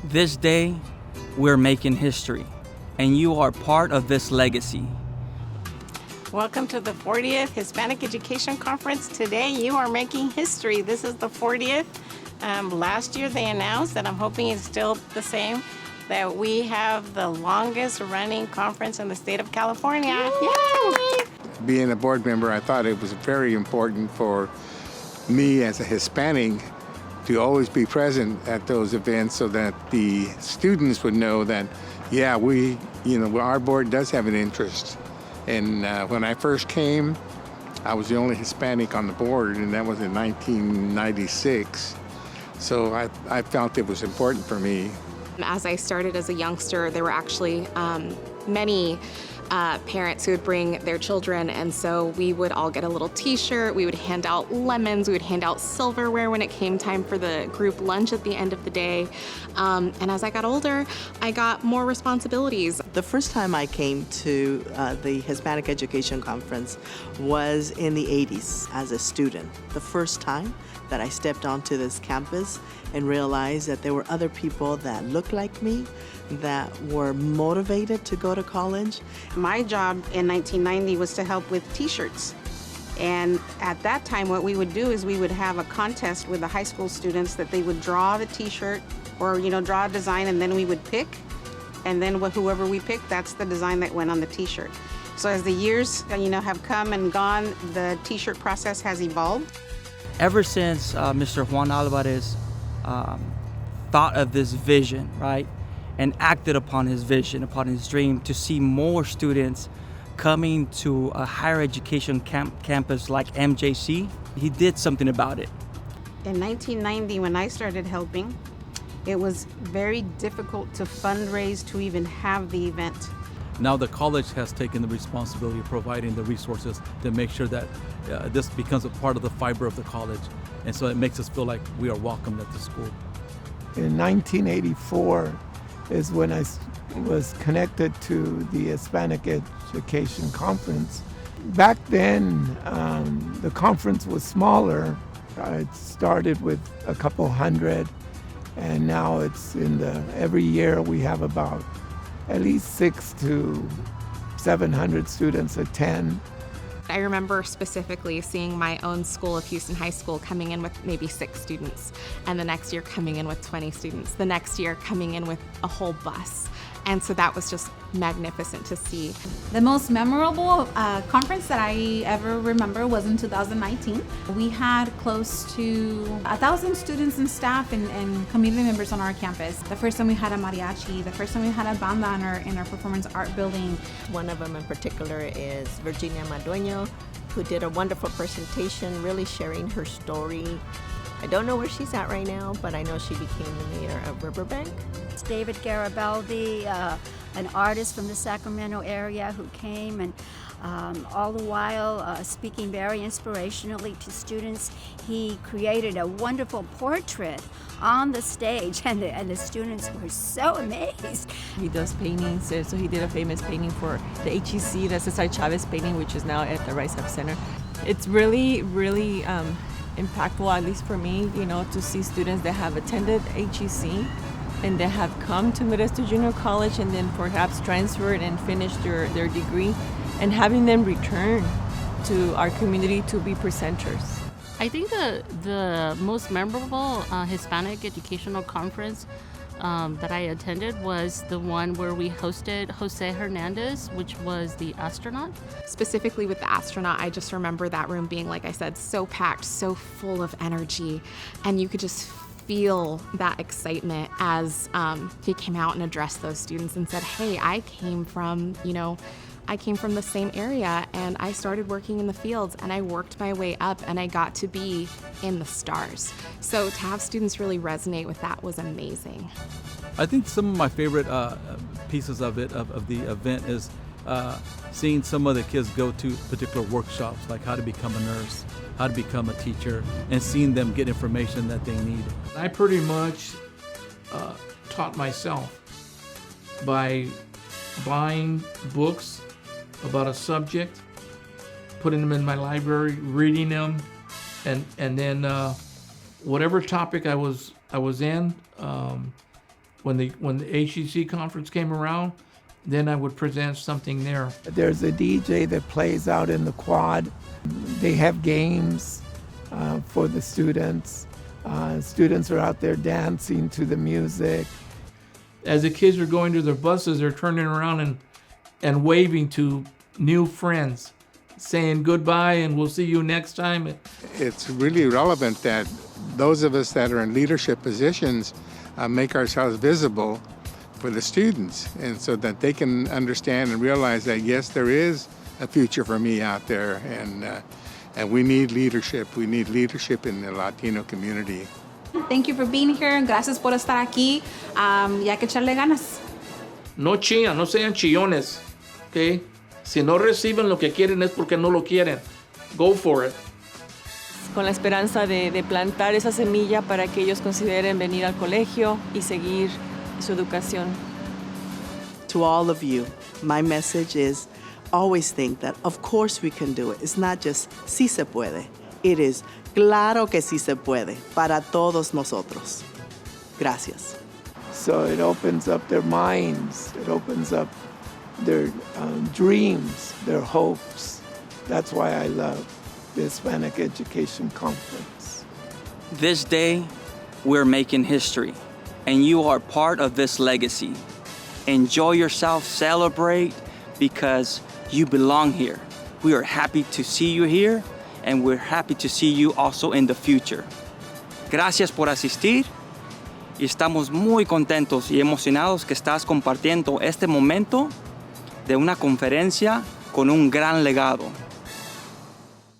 This day, we're making history, and you are part of this legacy. Welcome to the 40th Hispanic Education Conference. Today you are making history. This is the 40th. Last year they announced, and I'm hoping it's still the same, that we have the longest running conference in the state of California. Yay! Being a board member, I thought it was very important for me as a Hispanic to always be present at those events so that the students would know that, yeah, our board does have an interest. And when I first came, I was the only Hispanic on the board, and that was in 1996. So I felt it was important for me. As I started as a youngster, there were actually many parents who would bring their children, and so we would all get a little t-shirt, we would hand out lemons, we would hand out silverware when it came time for the group lunch at the end of the day. And as I got older, I got more responsibilities. The first time I came to the Hispanic Education Conference was in the 80s as a student. The first time that I stepped onto this campus and realized that there were other people that looked like me, that were motivated to go to college. My job in 1990 was to help with t-shirts. And at that time, what we would do is we would have a contest with the high school students that they would draw the t-shirt or, draw a design, and then we would pick. And then whoever we picked, that's the design that went on the t-shirt. So as the years, have come and gone, the t-shirt process has evolved. Ever since Mr. Juan Alvarez thought of this vision, right, and acted upon his vision, upon his dream to see more students coming to a higher education campus like MJC, he did something about it. In 1990, when I started helping, it was very difficult to fundraise to even have the event. Now the college has taken the responsibility of providing the resources to make sure that this becomes a part of the fiber of the college. And so it makes us feel like we are welcomed at the school. In 1984 is when I was connected to the Hispanic Education Conference. Back then, the conference was smaller. It started with a couple hundred, and now it's every year we have about at least 600 to 700 students attend. I remember specifically seeing my own school of Houston High School coming in with maybe 6 students, and the next year coming in with 20 students, the next year coming in with a whole bus. And so that was just magnificent to see. The most memorable conference that I ever remember was in 2019. We had close to 1,000 students and staff and community members on our campus. The first time we had a mariachi, the first time we had a banda in our performance art building. One of them in particular is Virginia Madueño, who did a wonderful presentation, really sharing her story. I don't know where she's at right now, but I know she became the mayor of Riverbank. It's David Garibaldi, an artist from the Sacramento area who came and all the while speaking very inspirationally to students. He created a wonderful portrait on the stage, and the students were so amazed. He does paintings, so he did a famous painting for the HEC, the Cesar Chavez painting, which is now at the Rice Up Center. It's really, really impactful, at least for me, to see students that have attended HEC and that have come to Modesto Junior College and then perhaps transferred and finished their degree, and having them return to our community to be presenters. I think the most memorable Hispanic educational conference that I attended was the one where we hosted Jose Hernandez, which was the astronaut. Specifically with the astronaut, I just remember that room being, like I said, so packed, so full of energy, and you could just feel that excitement as he came out and addressed those students and said, hey, I came from the same area, and I started working in the fields, and I worked my way up, and I got to be in the stars. So to have students really resonate with that was amazing. I think some of my favorite pieces of the event is seeing some of the kids go to particular workshops, like how to become a nurse, how to become a teacher, and seeing them get information that they need. I pretty much taught myself by buying books about a subject, putting them in my library, reading them, and then whatever topic I was in, When the HEC conference came around, then I would present something there. There's a DJ that plays out in the quad. They have games for the students. Students are out there dancing to the music. As the kids are going to their buses, they're turning around and waving to new friends, saying goodbye and we'll see you next time. It's really relevant that those of us that are in leadership positions make ourselves visible for the students, and so that they can understand and realize that yes, there is a future for me out there, and we need leadership. We need leadership in the Latino community. Thank you for being here. Gracias por estar aquí. Y hay que echarle ganas. No chillan, no sean chillones, ¿ok? Si no reciben lo que quieren es porque no lo quieren. Go for it. Con la esperanza de plantar esa semilla para que ellos consideren venir al colegio y seguir su educación. To all of you, my message is always think that of course we can do it. It's not just sí se puede. It is claro que sí se puede para todos nosotros. Gracias. So it opens up their minds. It opens up their dreams, their hopes. That's why I love the Hispanic Education Conference. This day, we're making history, and you are part of this legacy. Enjoy yourself, celebrate, because you belong here. We are happy to see you here, and we're happy to see you also in the future. Gracias por asistir, y estamos muy contentos y emocionados que estás compartiendo este momento de una conferencia con un gran legado.